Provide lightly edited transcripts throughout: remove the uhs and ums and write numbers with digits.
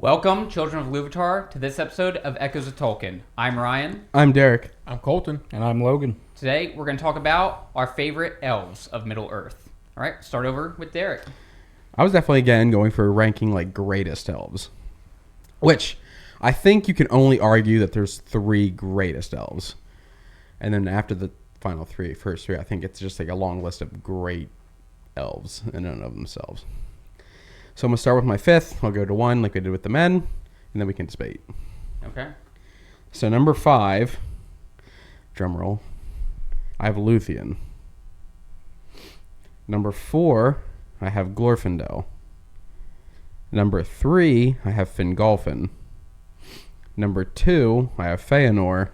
Welcome, children of Luvatar, to this episode of Echoes of Tolkien. I'm Ryan. I'm Derek. I'm Colton. And I'm Logan. Today, we're going to talk about our favorite elves of Middle-earth. All right, start over with Derek. I was definitely, again, going for ranking, greatest elves. Which, I think you can only argue that there's three greatest elves. And then after the first three, I think it's just, a long list of great elves in and of themselves. So I'm going to start with my fifth. I'll go to one like we did with the men, and then we can debate. Okay. So number 5, drum roll, I have Luthien. Number 4, I have Glorfindel. Number 3, I have Fingolfin. Number 2, I have Feanor,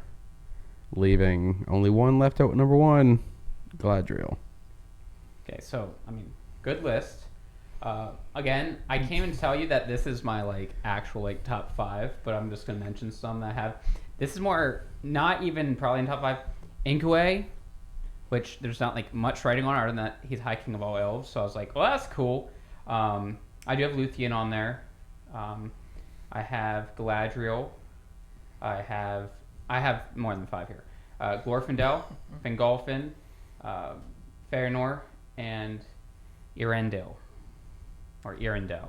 leaving only one left out with number 1, Galadriel. Okay, so, good list. Again, I can't even tell you that this is my actual top 5, but I'm just gonna mention some that I have. This is more not even probably in top 5. Inkue, which there's not much writing on other than that he's High King of all elves. So I was like, well, that's cool. I do have Luthien on there. I have Galadriel. I have more than 5 here. Glorfindel, Fingolfin, Feanor, and Eärendil. Or Eärendil.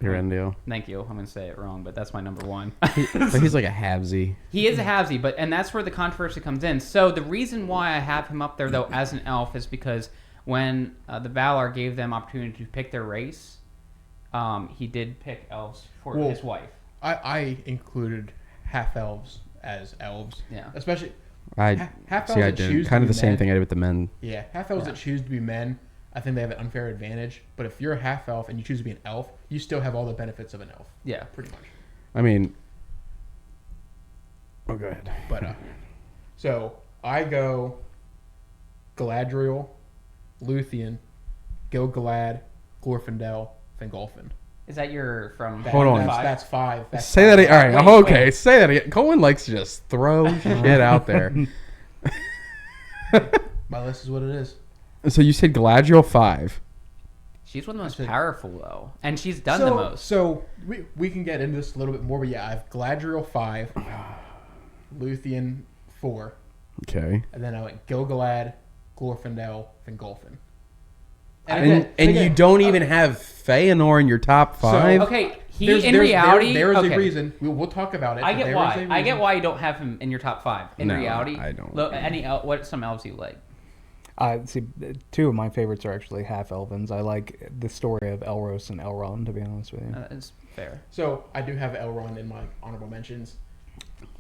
Eärendil. Thank you. I'm going to say it wrong, but that's my number 1. He's like a halvesy. He is a halvesy, and that's where the controversy comes in. So the reason why I have him up there, though, as an elf is because when the Valar gave them opportunity to pick their race, he did pick elves for his wife. I included half-elves as elves. Yeah. Especially I half-elves that did choose kind to of the be same men. thing I did with the men. Yeah, half-elves that choose to be men, I think they have an unfair advantage. But if you're a half-elf and you choose to be an elf, you still have all the benefits of an elf. Yeah. Pretty much. Oh, go ahead. But, so, I go Galadriel, Luthien, Gil-galad, Glorfindel, Fingolfin. Is that your from Hold on. That's 5. Say that again. All right. Wait, Okay. wait. Say that again. Cohen likes to just throw shit out there. My list is what it is. So you said Galadriel 5. She's one of the most powerful, though, and she's done the most. So we can get into this a little bit more, but yeah, I have Galadriel 5, Luthien 4, Okay. and then I went Gil-galad, Glorfindel, Fingolfin. And you don't even have Feanor in your top 5? Okay, reality... There is okay. a reason. We'll talk about it. I get why. I get why you don't have him in your top 5. In No, reality, I don't. What some elves you like? See, 2 of my favorites are actually half-elvens. I like the story of Elros and Elrond, to be honest with you. It's fair. So I do have Elrond in my honorable mentions.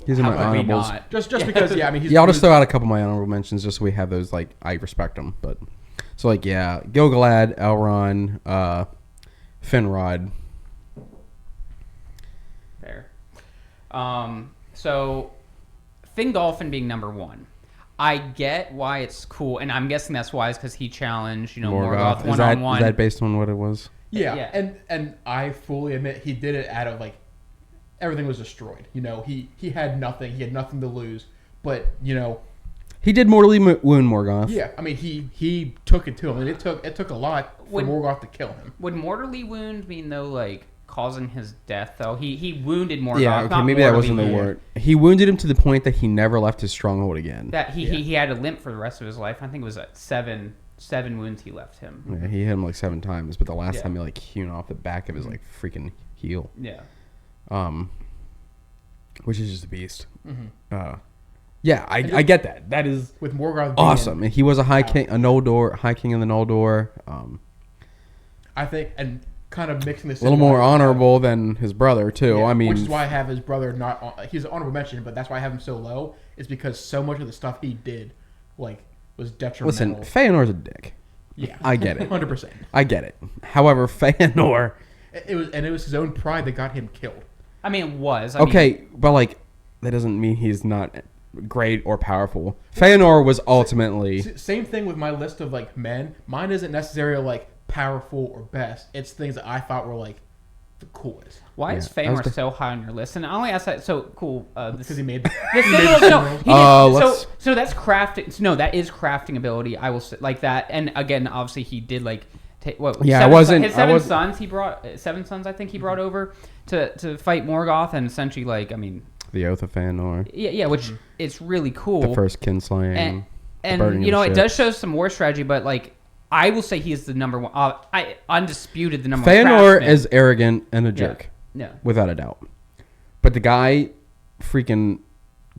He's in How my could we honorables. not? Just because, he's... Yeah, I'll just throw out a couple of my honorable mentions just so we have those, I respect them. But, so, Gil-galad, Elrond, Finrod. Fair. So, Fingolfin being number 1. I get why it's cool, and I'm guessing that's why it's because he challenged, Morgoth one-on-one. Is that based on what it was? Yeah. And I fully admit he did it out of, everything was destroyed. He had nothing. He had nothing to lose. But, He did mortally wound Morgoth. yeah, he took it to him, and it took a lot for Morgoth to kill him. Would mortally wound mean, though, causing his death, though? He wounded Morgoth. Yeah, okay, not maybe that mortally wasn't the wound. word. He wounded him to the point that he never left his stronghold again. That he had a limp for the rest of his life. I think it was 7 wounds he left him. Yeah, he hit him 7 times, but the last Yeah. time he hewn off the back of his freaking heel. Yeah. Which is just a beast. Mm-hmm. Yeah, I get that. That is With Morgoth being awesome. And he was a high king, high king in the Noldor. I think, and kind of mixing this A little more honorable than his brother too. Yeah, I mean, which is why I have his brother not on, he's an honorable mention, but that's why I have him so low, is because so much of the stuff he did was detrimental. listen, Feanor's a dick. Yeah, I get it. 100%. I get it. However, Feanor. It was his own pride that got him killed. I mean, it was. But that doesn't mean he's not great or powerful. Feanor was ultimately Same thing with my list of men. Mine isn't necessarily powerful or best. It's things that I thought were the coolest. Why is Feanor so high on your list? And I only ask that. So cool. Because he made so that's crafting. No, that is crafting ability. I will say that. And again, obviously, he did Yeah, seven I wasn't- his I seven was- sons. He brought 7 sons. I think he brought over to fight Morgoth, and essentially, like, I mean, The Oath of Fëanor, yeah, which it's really cool. the first kinslaying, and burning you know, of it does ships. show some war strategy, but like, I will say he is the number one. Undisputed the number Fëanor one. Fëanor is arrogant and a jerk, Yeah. without a doubt. But the guy freaking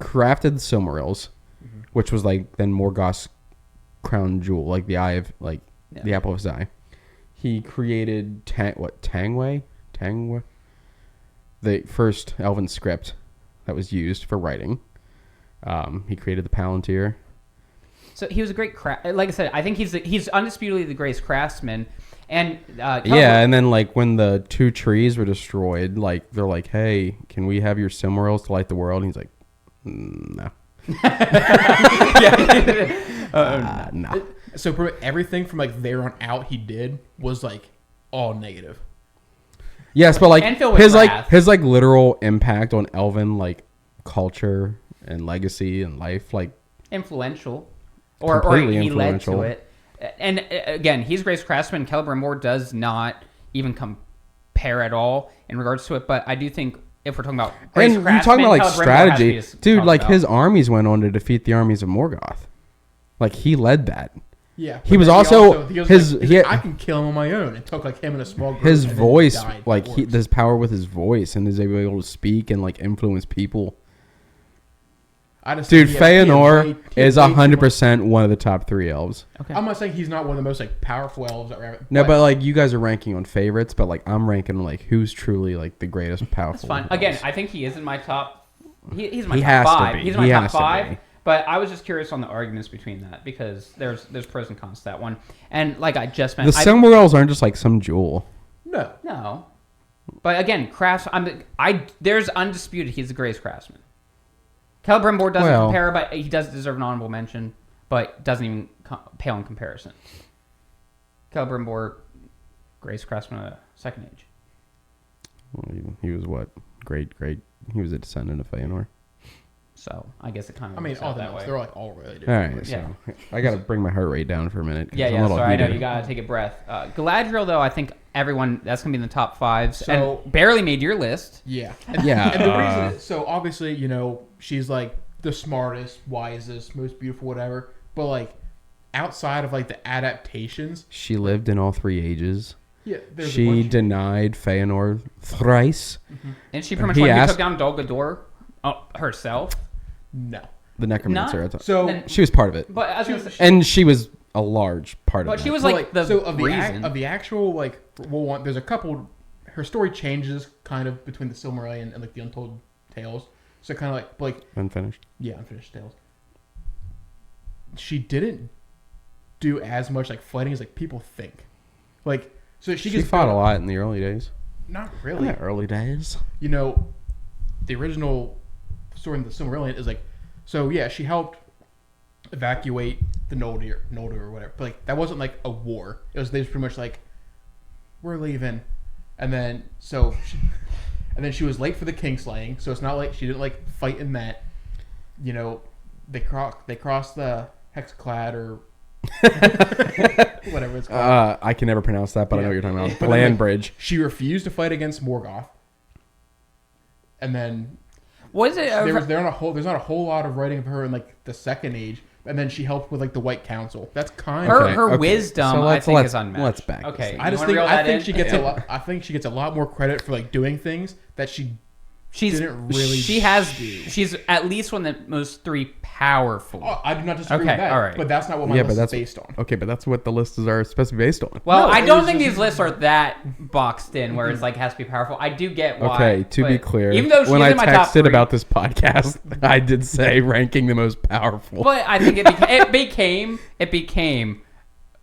crafted the Silmarils, which was like then Morgoth's crown jewel, like the eye of the apple of his eye. He created Tangway, the first Elven script that was used for writing. He created the Palantir. So he was a great like I said, I think he's undisputedly the greatest craftsman. And And then like when the 2 trees were destroyed, like they're like, "Hey, can we have your Silmarils to light the world?" And he's like, "No, no." So everything from like there on out he did was like all negative. Yes, but like And filled with his wrath. literal impact on Elven like culture and legacy and life, like influential, or Completely he led influential. to it. And again, he's a great craftsman. Celebrimbor does not even compare at all in regards to it. But I do think if we're talking about great and you talking about like Celebrimbor has to strategy, be dude. talked Like about. his armies went on to defeat the armies of Morgoth. Like he led that. Yeah, He but was then also- he was his- like, he had- I can kill him on my own. It took like him and a small group. His and then voice, died like before. his power with his voice, and is able to speak and like influence people. I just Dude, think he had Fëanor way- he had is way too much- 100% one of the top 3 elves. Okay. I'm not saying he's not one of the most like powerful elves ever. No, but like you guys are ranking on favorites, but like I'm ranking like who's truly like the greatest powerful. That's fine. elves. Again, I think he is in my top. He's in my He top has to 5. be. He's in my He top has to 5. be. But I was just curious on the arguments between that because there's pros and cons to that one. And like I just the mentioned, Silmarils aren't just like some jewel. no. But again, there's undisputed he's the greatest craftsman. Celebrimbor doesn't Well- compare, but he does deserve an honorable mention, but doesn't even pale in comparison. Celebrimbor, greatest craftsman of the Second Age. Well, he was what? Great. He was a descendant of Fëanor. So I guess it kind of I mean, works all out the that elves, way. they're like all really All different. right, Yeah. so I got to bring my heart rate down for a minute. 'cause Yeah, I'm a yeah. little Sorry, I know heated. you gotta take a breath. Galadriel, though, I think everyone that's gonna be in the top 5. So- and barely made your list. Yeah. Yeah, And the reason, so obviously, you know, she's like the smartest, wisest, most beautiful, whatever. But like outside of like the adaptations, She lived in all 3 ages. yeah, there's a She bunch. denied Fëanor thrice. And she pretty much He who asked- took down Dol Guldur herself. No. The necromancer. Not- I thought. So, Then- She was part of it, But I was gonna say, and she was a large part of but it. she was so, like the so of the reason. of the actual like well, there's a couple. Her story changes kind of between the Silmarillion and like the Untold Tales. So kind of like unfinished. yeah, Unfinished Tales. She didn't do as much like fighting as like people think. Like so she She gets fought good- a lot in the early days. Not really. Yeah, early days. You know, the original story in the Silmarillion is like, so yeah, she helped evacuate the Noldor or whatever. But like that wasn't like a war. It was they was pretty much like, we're leaving, and then she was late for the kingslaying. So it's not like she didn't like fight in that. You know, they crossed the Hexaclad or whatever it's called. I can never pronounce that, but I know Yeah. what you're talking about. But Land like, bridge. She refused to fight against Morgoth, and then was it? there's not a whole lot of writing of her in like the Second Age, and then she helped with like the White Council. That's kind her of her wisdom, So I let's- think, let's- is unmatched. let's back this Okay, up. I you just wanna think reel that in? she gets a lot. I think she gets a lot more credit for like doing things that she didn't really do. She's at least one of the most 3 powerful. Oh, I do not disagree Okay, with that. all right. But that's not what my Yeah, list but is that's based on. Okay, but that's what the lists are supposed to be based on. Well, No, I it don't was think just- these lists are that boxed in where it's like has to be powerful. I do get why. Okay, to be but clear, even though she's when I in my top texted 3, about this podcast, I did say ranking the most powerful. but I think it became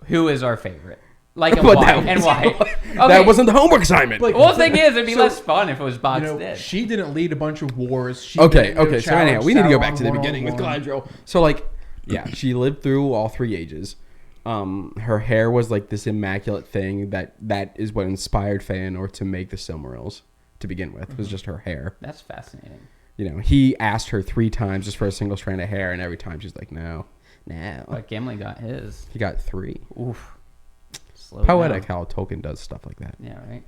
who is our favorite, like and But why that and was- why. Okay. That wasn't the homework assignment. Like- Well, the thing is, it'd be So, less fun if it was You boxed know, in. she didn't lead a bunch of wars. She Okay, didn't, so anyhow, challenge we need to go Sauron back to the one-on-one. beginning with Galadriel. So like, yeah, she lived through all 3 ages. Her hair was like this immaculate thing that is what inspired Fëanor to make the Silmarils to begin with. Was just her hair. That's fascinating. You know, he asked her 3 times just for a single strand of hair, and every time she's like, no. Like Gimli got his. He got 3. Oof. slow Poetic down. how Tolkien does stuff like that. Yeah, right.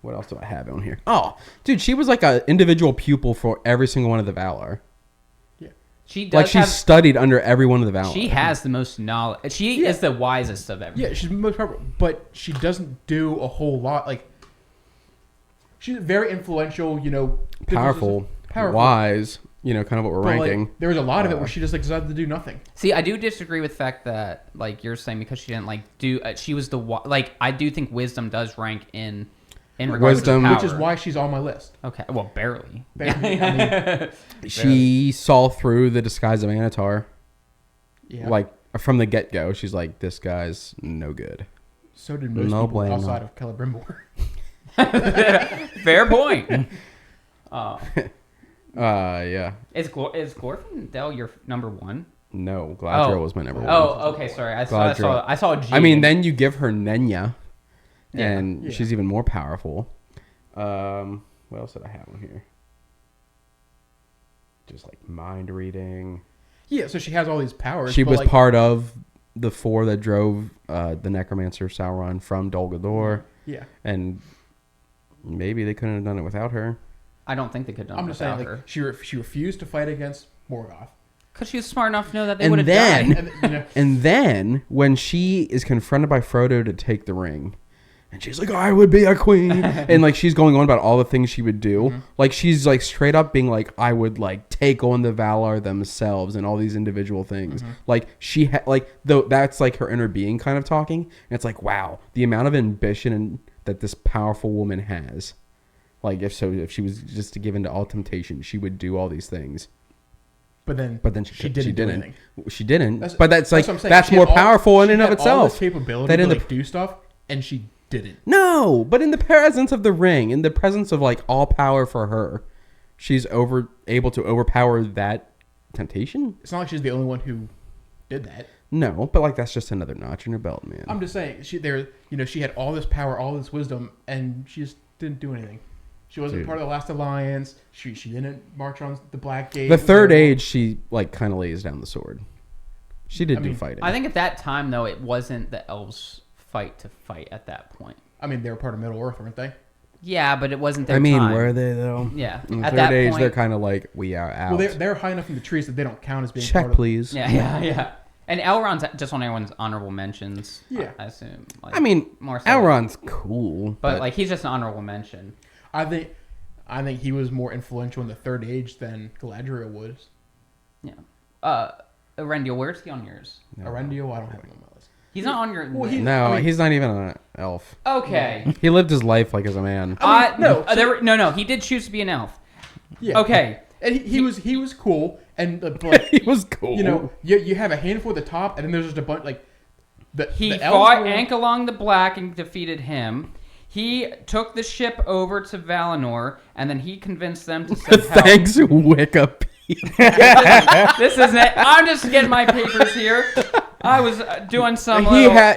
What else do I have on here? Oh, dude, she was like an individual pupil for every single one of the Valar. She does Like she studied under every one of the Valar. She has the most knowledge. She is the wisest of everyone. Yeah, she's most powerful, but she doesn't do a whole lot. Like, she's very influential, powerful, wise, kind of what we're but, ranking. like, there was a lot of it where she just like decided to do nothing. See, I do disagree with the fact that, like you're saying, because she didn't do. She was I do think wisdom does rank in regards Wisdom, to power. Which is why she's on my list. Okay, well, barely. She saw through the disguise of Anatar. Yeah. Like from the get-go, she's like, this guy's no good. So did most people outside of Celebrimbor. Fair point. Yeah. Is Glorfindel your number one? No, Galadriel was my number one. Oh, okay, sorry. I saw a G. I mean, then you give her Nenya, Yeah. and she's even more powerful. What else did I have on here? Just like mind reading. Yeah, so she has all these powers. She but, was like, part of the four that drove the necromancer Sauron from Dol Guldur. Yeah. And maybe they couldn't have done it without her. I don't think they could have done I'm it just without saying, her. like, she refused to fight against Morgoth. Because she was smart enough to know that they And would have then- died. And, And then when she is confronted by Frodo to take the ring, and she's like, I would be a queen. And like she's going on about all the things she would do. Mm-hmm. Like she's like straight up being like, I would like take on the Valar themselves and all these individual things. Mm-hmm. Like she though that's like her inner being kind of talking. And it's like, wow, the amount of ambition that this powerful woman has. Like if she was just given to all temptation, she would do all these things. But then She didn't. Do didn't. anything. She didn't. That's But that's like what I'm saying. that's She more had powerful in she and of had all itself. this capability That to in the like do stuff, and she didn't. No, but in the presence of the ring, in the presence of like all power for her, she's able to overpower that temptation. It's not like she's the only one who did that. No, but like that's just another notch in her belt, man. I'm just saying she had all this power, all this wisdom, and she just didn't do anything. She wasn't Dude. part of the Last Alliance. She didn't march on the Black Gate. The Third Age, she like kind of lays down the sword. She did do mean, fighting. I think at that time, though, it wasn't the elves' fight to fight at that point. I mean, they were part of Middle Earth, weren't they? Yeah, but it wasn't their time. were they though? Yeah. In At Third that Age, point, they're kind of like we are out. Well, they're high enough in the trees that they don't count as being Check, part of. please. Yeah. And Elrond's just on everyone's honorable mentions. Yeah. I assume. I mean, more so. Elrond's cool, But like he's just an honorable mention. I think he was more influential in the Third Age than Galadriel was. Yeah. Erendiel, where's he on yours? Erendiel, I don't have him on my list. He's not on your. Well, no, I mean- he's not even an elf. Okay. He lived his life like as a man. No. He did choose to be an elf. Yeah. Okay. And he was cool, and like, He was cool. you have a handful at the top, and then there's just a bunch like He the fought elves were- Ankalong the Black and defeated him. He took the ship over to Valinor, and then he convinced them to send help. Thanks, Wikipedia. This isn't it. I'm just getting my papers here. I was doing some. He little-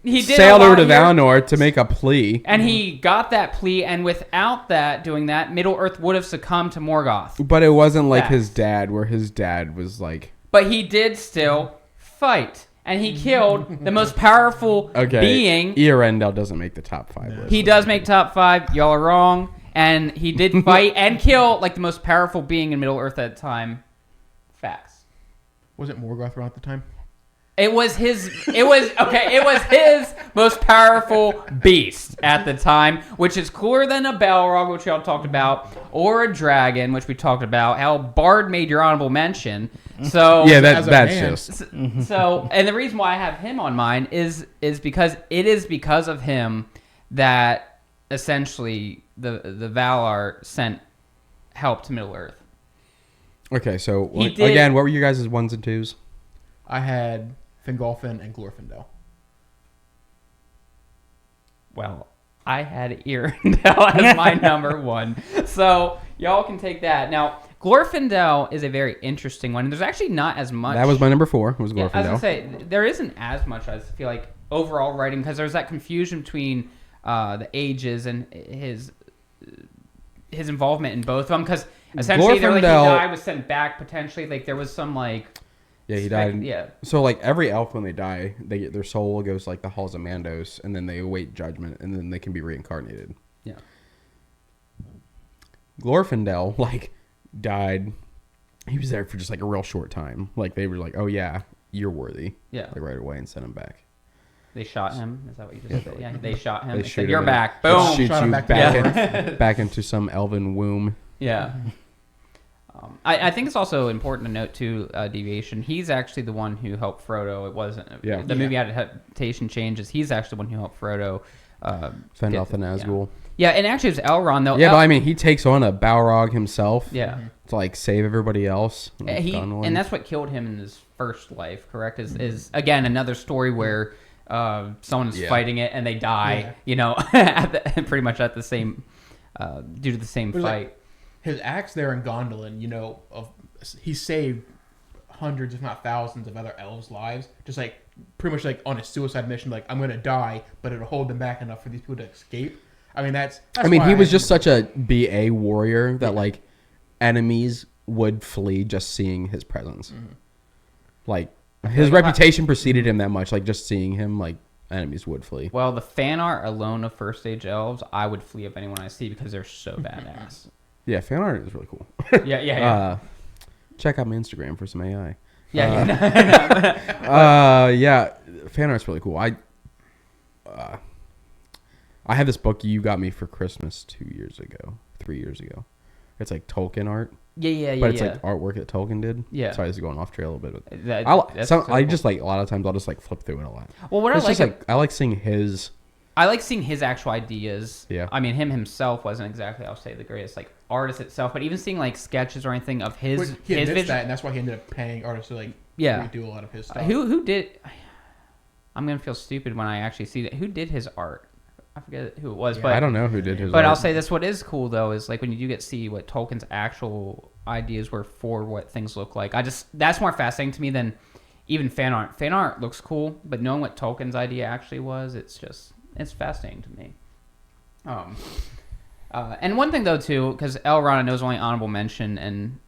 he did sailed a over lot to here. Valinor to make a plea. And he got that plea, and without doing that, Middle Earth would have succumbed to Morgoth. But it wasn't like Facts. his dad, where his dad was like, But he did still fight, and he killed the most powerful okay, being. Earendel doesn't make the top 5 list. He does make top 5. Y'all are wrong. And he did fight and kill like the most powerful being in Middle Earth at the time. Facts. Was it Morgoth around at the time? It was his most powerful beast at the time, which is cooler than a Balrog, which y'all talked about, or a dragon, which we talked about. How Bard made your honorable mention. So yeah, as a that's man. just So, and the reason why I have him on mine is because it is because of him that essentially the Valar sent help to Middle Earth. okay. So He did- again, what were you guys' 1s and 2s? I had Fingolfin and Glorfindel. Well, I had Earendel as my number 1. So, y'all can take that. Now, Glorfindel is a very interesting one. And there's actually not as much. That was my number 4. Was Yeah, I was Glorfindel. gonna say there isn't as much. I feel like overall writing because there's that confusion between the ages and his involvement in both of them. Because essentially, they're like he Glorfindel- died, was sent back potentially. Like there was some like Yeah, he died. Yeah. So like every elf when they die, they get their soul goes like the halls of Mandos, and then they await judgment, and then they can be reincarnated. Yeah. Glorfindel like died. He was there for just like a real short time. Like they were like, "Oh yeah, you're worthy." Yeah. Like right away and sent him back. They shot him. Is that what you just said? Yeah. They shot him. They They shoot said, "You're him back." Let's Boom. shoot Shot him you back back, to back into some elven womb. Yeah. I think it's also important to note too, deviation. He's actually the one who helped Frodo. It wasn't the movie adaptation changes. He's actually the one who helped Frodo. Fend off the Nazgul. Yeah, and actually it's Elrond though. Yeah, but I mean, he takes on a Balrog himself. Yeah. To like save everybody else. And that's what killed him in his first life. Correct? Is again another story where someone is fighting it and they die. Yeah. You know, pretty much at the same due to the same fight. Like, his acts there in Gondolin, you know, he saved hundreds, if not thousands, of other elves' lives. Just like pretty much like on a suicide mission, like I'm gonna die, but it'll hold them back enough for these people to escape. I mean, that's I mean, why he was just such a BA warrior that like enemies would flee just seeing his presence. Mm-hmm. Like his reputation preceded him that much. Like just seeing him, like enemies would flee. Well, the fan art alone of First Age Elves, I would flee of anyone I see because they're so badass. Yeah, fan art is really cool. Yeah. Check out my Instagram for some AI. Yeah. Fan art's really cool. I have this book you got me for Christmas 3 years ago. It's like Tolkien art. Yeah. But it's like artwork that Tolkien did. Yeah. Sorry, this is going off trail a little bit. But That's so I cool. just like a lot of times I'll just like flip through it a lot. Well, what It's I just like, I like seeing his. I like seeing his actual ideas. Yeah. I mean, him himself wasn't exactly, I'll say, the greatest like artist itself, but even seeing like sketches or anything of he his admits vision. that, and that's why he ended up paying artists to like redo a lot of his stuff. Who did? I'm gonna feel stupid when I actually see that. Who did his art? I forget who it was, but I don't know who did his. But art. I'll say this: what is cool though is like when you do get to see what Tolkien's actual ideas were for what things look like. That's more fascinating to me than even fan art. Fan art looks cool, but knowing what Tolkien's idea actually was, it's fascinating to me. And one thing though too, because Elrond I know is only honorable mention, and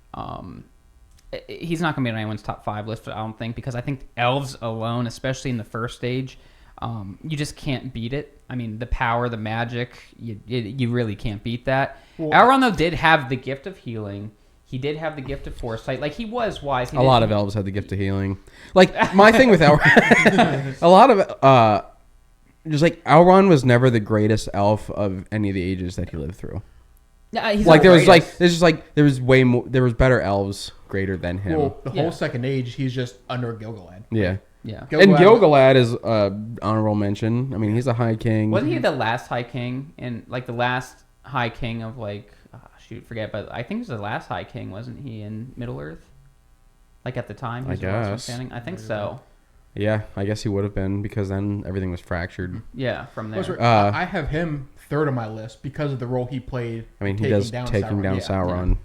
he's not going to be on anyone's top 5 list, I don't think, because I think elves alone, especially in the first stage, you just can't beat it. I mean, the power, the magic, you really can't beat that. Well, Elrond, though, did have the gift of healing. He did have the gift of foresight. Like, he was wise. A lot of elves had the gift of healing. Like, my thing with Elrond, a lot of, just like, Elrond was never the greatest elf of any of the ages that he lived through. Yeah, he's Like, not the greatest. there was way more, there was better elves greater than him. Well, the whole Second Age, he's just under Gilgalad. Yeah. Yeah. And Gilgalad is honorable mention. I mean, he's a high king. Wasn't he the last High King? And, like, the last High King of, like, forget, but I think he was the last High King, wasn't he, in Middle-earth? Like, at the time? He was the last one standing? I think so. Yeah, I guess he would have been, because then everything was fractured. Yeah, from there. I have him third on my list because of the role he played. I mean, he does taking down Sauron.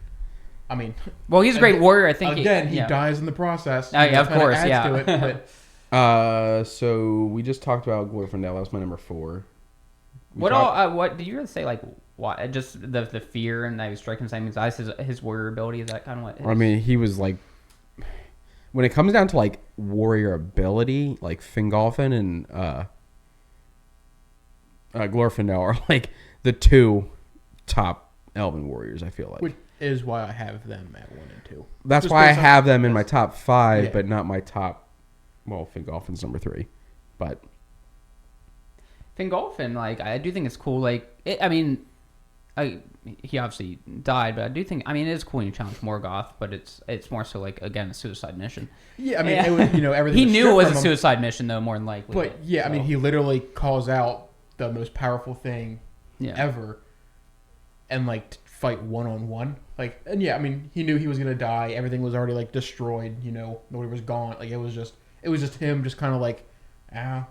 I mean, well, he's a great warrior. I think he dies in the process. Yeah, of course, adds yeah. to it, but so we just talked about Glorfindel. That was my number 4. What did you really say? Like, what? Just the fear and that he was striking his eyes. His warrior ability. Is that kind of what? I mean, he was like, when it comes down to like warrior ability, like Fingolfin and Glorfindel are like the 2 top elven warriors. I feel like, which is why I have them at 1 and 2. That's just why I based on- have them in my top 5, Yeah. but not my top. Well, Fingolfin's number 3, but Fingolfin, like, I do think it's cool. Like, he obviously died, but I do think, it is cool when you challenge Morgoth, but it's more so like, again, a suicide mission. Yeah, I mean, it was, everything. He was knew it stripped was from a him, suicide mission, though, more than likely. But yeah, I mean, he literally calls out the most powerful thing ever, and like fight 1-on-1. Like, and yeah, I mean, he knew he was gonna die. Everything was already like destroyed. Nobody was gone. Like, it was just him, just kind of like,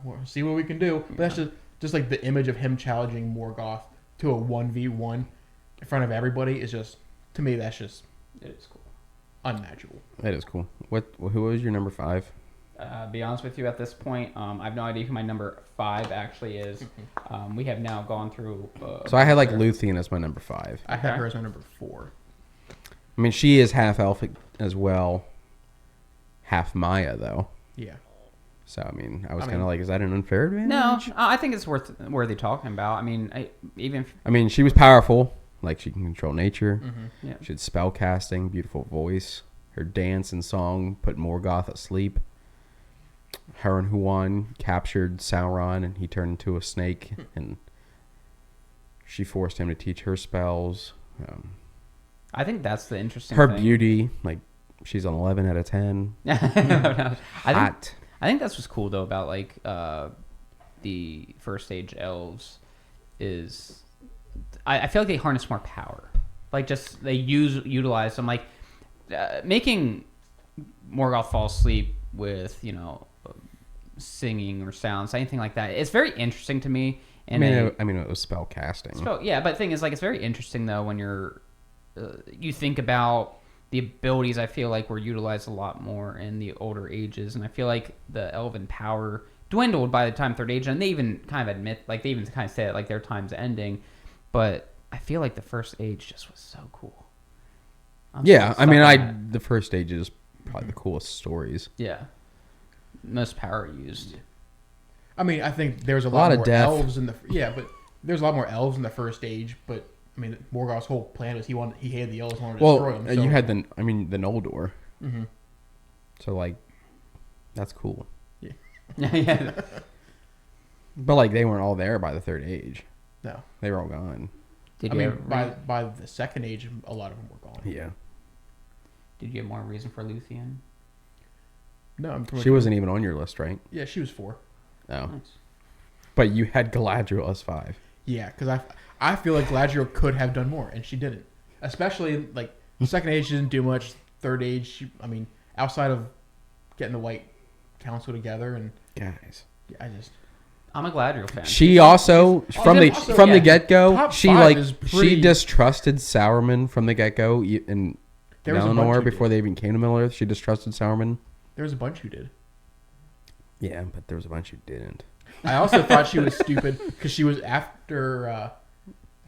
we'll see what we can do. But that's just like the image of him challenging Morgoth to a 1v1 in front of everybody is just, to me, that's just, it is cool. Unmatchable. that is cool. Who was your number 5? Be honest with you, at this point, I have no idea who my number 5 actually is. We have now gone through. So I had like Luthien as my number 5. I had her as my number 4. I mean, she is half elf as well. half Maya though. Yeah. So I mean, I was kind of like, is that an unfair advantage? No, I think it's worthy talking about. I mean, she was powerful. Like she can control nature. Mm-hmm. Yeah. She had spell casting, beautiful voice. Her dance and song put Morgoth asleep. Her and Huan captured Sauron, and he turned into a snake, and she forced him to teach her spells. I think that's the interesting Her thing. beauty, like she's an 11 out of 10. I think that's what's cool though about like the first age elves is I feel like they harness more power. Like just they utilize them, like making Morgoth fall asleep with singing or sounds, anything like that. It's very interesting to me. And I mean, it was spell casting. Yeah, but the thing is, like, it's very interesting though when you think about the abilities. I feel like were utilized a lot more in the older ages, and I feel like the elven power dwindled by the time third age, and they even kind of admit, like, they even kind of say it, like their time's ending. But I feel like the first age just was so cool. The first age is probably the coolest stories. Yeah, most power used. I mean, I think there's a lot of more death. elves in but there's a lot more elves in the first age. But I mean, Morgoth's whole plan was he hated the elves, wanted to destroy them. So. You had the Noldor. Mm-hmm. So like, that's cool. Yeah. Yeah. But like, they weren't all there by the third age. No, they were all gone. By the second age, a lot of them were gone. Yeah. Did you have more reason for Luthien? No, she wasn't even on your list, right? Yeah, she was 4. Oh. Nice. But you had Galadriel as 5. Yeah, because I feel like Galadriel could have done more, and she didn't. Especially, like, second age, she didn't do much. Third age, outside of getting the White Council together, and... Guys. Yeah, I'm a Galadriel fan. She also, from the get-go, she distrusted Sauron from the get-go, and Valinor, before they even came to Middle Earth, she distrusted Sauron. There was a bunch who did. Yeah, but there was a bunch who didn't. I also thought she was stupid because she was after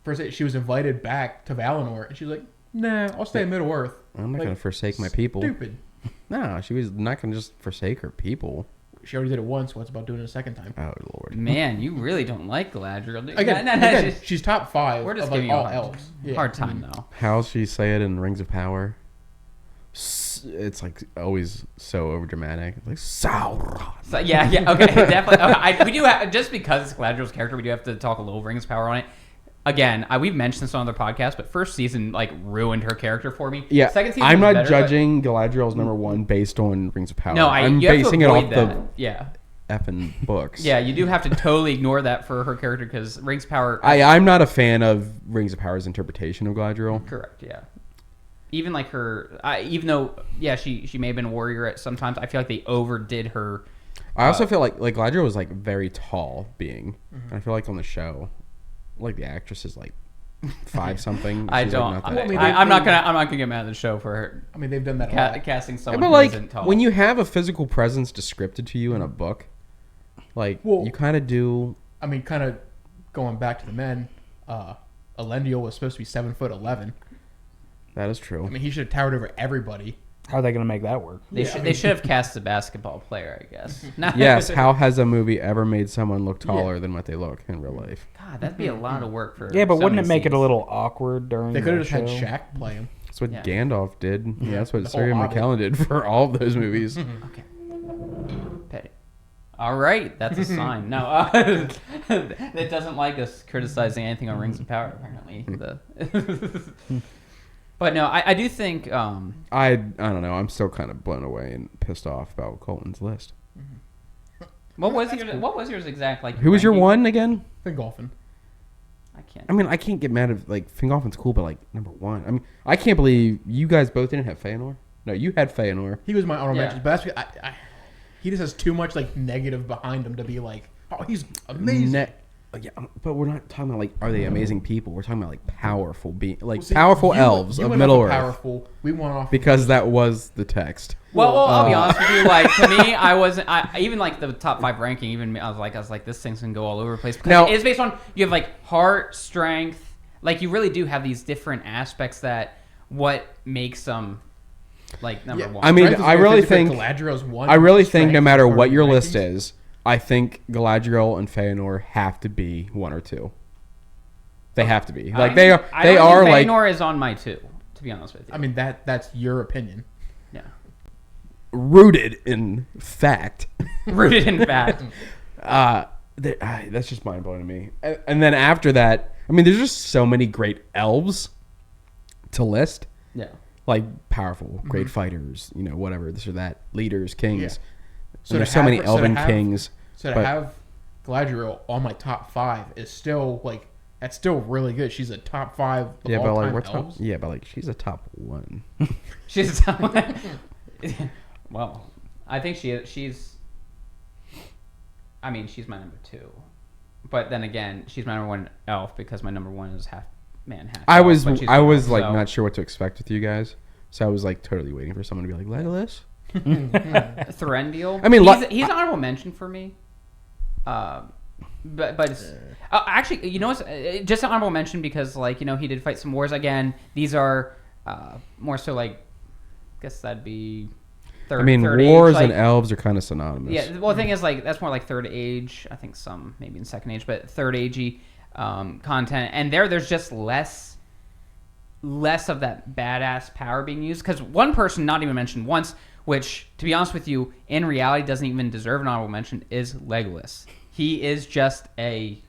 first she was invited back to Valinor, and she was like, "Nah, I'll stay in Middle Earth. I'm not going to forsake my people." Stupid. No, she was not going to just forsake her people. She already did it once. What's about doing it a second time? Oh Lord, man, you really don't like Galadriel. Again, she's top 5. We're just of giving you all a elves. hard time though. How she say it in Rings of Power? It's like always so overdramatic. Like Sauron. So, yeah, okay, definitely. We do have, just because it's Galadriel's character, we do have to talk a little Rings of Power on it. Again, we've mentioned this on other podcasts, but first season like ruined her character for me. Yeah, second season I'm was not better, judging Galadriel's number 1 based on Rings of Power. No, I'm you have to basing it off avoid that. the effing books. Yeah, you do have to totally ignore that for her character because Rings of Power. I'm not a fan of Rings of Power's interpretation of Galadriel. Correct. Yeah. Even like her, even though she may have been a warrior at sometimes, I feel like they overdid her. I also feel like Galadriel was like a very tall being. Mm-hmm. I feel like on the show, like the actress is like 5 something. I don't. Like I'm not gonna get mad at the show for her. I mean, they've done that a lot. Casting someone but who like isn't tall. when you have a physical presence described to you in a book, like you kind of do. I mean, kind of going back to the men, Elendil was supposed to be 7'11". That is true. I mean, he should have towered over everybody. How are they going to make that work? They should have cast a basketball player, I guess. Yes. How has a movie ever made someone look taller than what they look in real life? God, that'd be a lot of work for. Yeah, but so wouldn't many it make scenes. it a little awkward during? They could have the just show? had Shaq play him. That's what Gandalf did. Yeah, that's what the whole Sarah Hobbit. McKellen did for all of those movies. Okay. Petty. All right, that's a sign. No, that doesn't like us criticizing anything on Rings of Power. Apparently, but no, I do think. I don't know. I'm still kind of blown away and pissed off about Colton's list. What was yours exact? Like, who was your ranking? 1 again? Fingolfin. I can't. I mean, I can't get mad at like Fingolfin's cool, but like number 1. I mean, I can't believe you guys both didn't have Feanor. No, you had Feanor. He was my honorable mention, but that's because he just has too much like negative behind him to be like, oh, he's amazing. Yeah, but we're not talking about like, are they amazing people? We're talking about like powerful See, powerful elves of Middle Earth. Powerful. We went off Because that was the text. Well, I'll be honest with you. Like to me, I wasn't. Even like the top 5 ranking. Even I was like, this thing's gonna go all over the place. Because Now- it's based on you have like heart, strength. Like you really do have these different aspects that what makes them like number one. I mean, Strength is I very really 50, but think Galadriel's one. I really think strength no matter are what your rankings. list is, I think Galadriel and Feanor have to be 1 or 2. They have to be. Like they are. They are like. Feanor is on my 2. To be honest with you. I mean that's your opinion. Yeah. Rooted in fact. Rooted in fact. That's just mind blowing to me. And then after that, I mean, there's just so many great elves to list. Yeah. Like powerful, great fighters, whatever, this or that, leaders, kings. Yeah. So there's so many elven kings. So to have Galadriel on my top 5 is still like that's still really good. She's a top 5 of Yeah, all but like time we're elves. yeah, but like she's a top 1. She's well, I think she's I mean, she's my number 2. But then again, she's my number 1 elf because my number 1 is half man, half I elf, was but she's I an was elf, like so- not sure what to expect with you guys, so I was like totally waiting for someone to be like Legolas. Threndiel. I mean, he's an honorable mention for me. But it's, actually, it's just an honorable mention because he did fight some wars again. These are more so like, I guess that'd be third. I mean, third wars age, and elves are kind of synonymous. Yeah, well, the thing is, that's more like third age. I think some maybe in second age, but third agey content. And there's just less of that badass power being used because one person not even mentioned once, which to be honest with you, in reality doesn't even deserve an honorable mention, is Legolas. He is just a.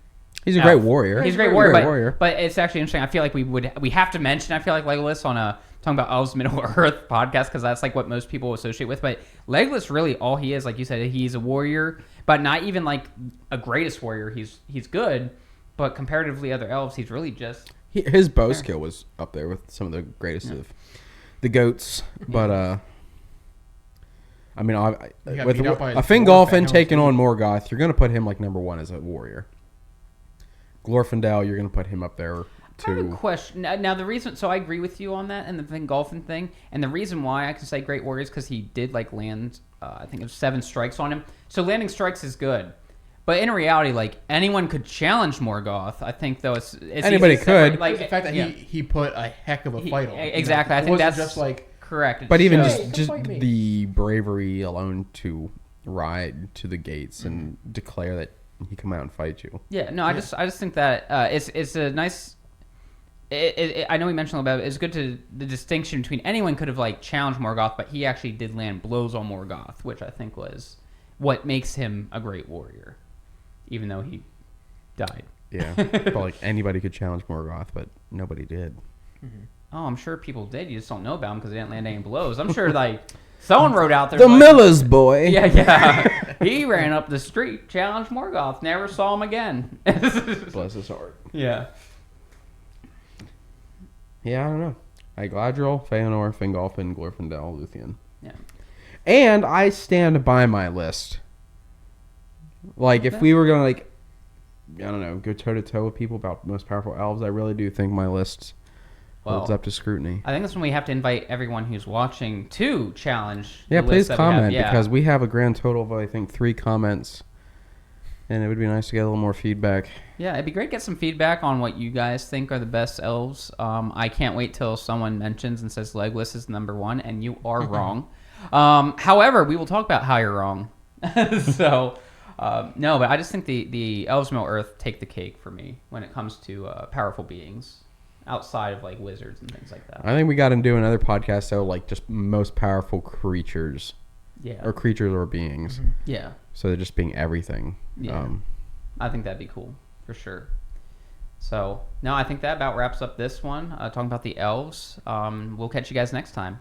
He's a great warrior. He's a great warrior, but it's actually interesting. I feel like we have to mention. I feel like Legolas on a talking about Elves Middle Earth podcast because that's like what most people associate with. But Legolas, really, all he is, like you said, he's a warrior, but not even like a greatest warrior. He's good, but comparatively other elves, he's really just. His bow skill was up there with some of the greatest of the goats, but I mean, with a Fingolfin taking on Morgoth, you're gonna put him like number 1 as a warrior. Glorfindel, you're gonna put him up there I have a too. question. Now the reason, so I agree with you on that and the Fingolfin thing, and the reason why I can say great warriors because he did like land, I think it was 7 strikes on him. So landing strikes is good, but in reality, like anyone could challenge Morgoth. I think though it's Anybody easy to separate, could. like the fact that he put a heck of a fight on. Exactly. I It think wasn't that's just like correct. But even Hey, just come fight me. the bravery alone to ride to the gates and declare that he come out and fight you. Yeah, no, I just think that it's a nice. I know we mentioned a little bit. It's good to the distinction between anyone could have like challenged Morgoth, but he actually did land blows on Morgoth, which I think was what makes him a great warrior, even though he died. Yeah, but like anybody could challenge Morgoth, but nobody did. Oh, I'm sure people did. You just don't know about him because they didn't land any blows. I'm sure like someone wrote out there. The like, Miller's boy. Yeah. He ran up the street, challenged Morgoth, never saw him again. Bless his heart. Yeah. Yeah, I don't know. Galadriel, Feanor, Fingolfin, Glorfindel, Luthien. Yeah. And I stand by my list. Like, if we were going to, like, I don't know, go toe-to-toe with people about most powerful elves, I really do think my list holds up to scrutiny. I think that's when we have to invite everyone who's watching to challenge. Yeah, the please list that we have. comment, Yeah. because we have a grand total of, I think, 3 comments. And it would be nice to get a little more feedback. Yeah, it'd be great to get some feedback on what you guys think are the best elves. I can't wait till someone mentions and says Legolas is number 1, and you are wrong. However, we will talk about how you're wrong. So, no, but I just think the Elves Middle Earth take the cake for me when it comes to powerful beings outside of like wizards and things like that. I think we got to do another podcast, though, like just most powerful creatures. Yeah. Or creatures or beings. Yeah. So they're just being everything. Yeah. I think that'd be cool for sure. So, no, I think that about wraps up this one. Talking about the elves. We'll catch you guys next time.